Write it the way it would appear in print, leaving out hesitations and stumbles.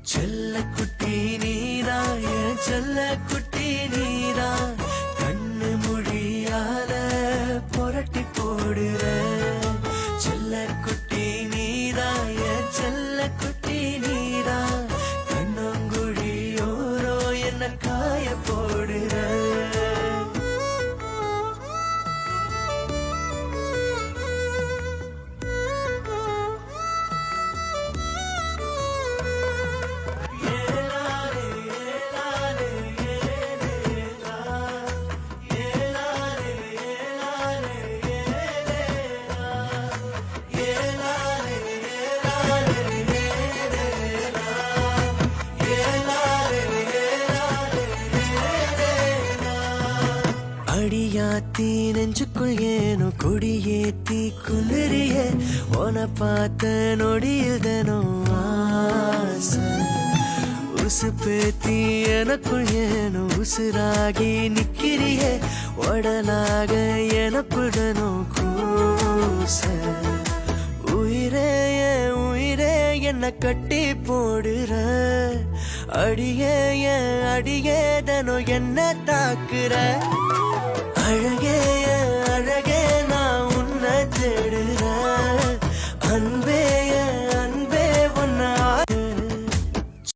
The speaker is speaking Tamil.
செல்ல குட்டி நீரா என் செல்ல குட்டி நீரா கண்ணு மொழியால புரட்டி போடுற செல்ல குட்டி நீரா என் செல்ல குட்டி நீரா கண்ணங்குழியோரோ என்ன காய போடுற அடியாத்தி நெஞ்சுக்குள் ஏனோ கொடியேத்தி குளிரிய உன பார்த்த நொடியில் தினம் ஆசை உசு பேத்தி எனக்குள் ஏனோ உசுராகி நிக்கிறிய உடலாக எனக்குள் தினம் கூச உயிரே என்ன கட்டி போடுற அடியே தினம் என்ன தாக்குற அழகே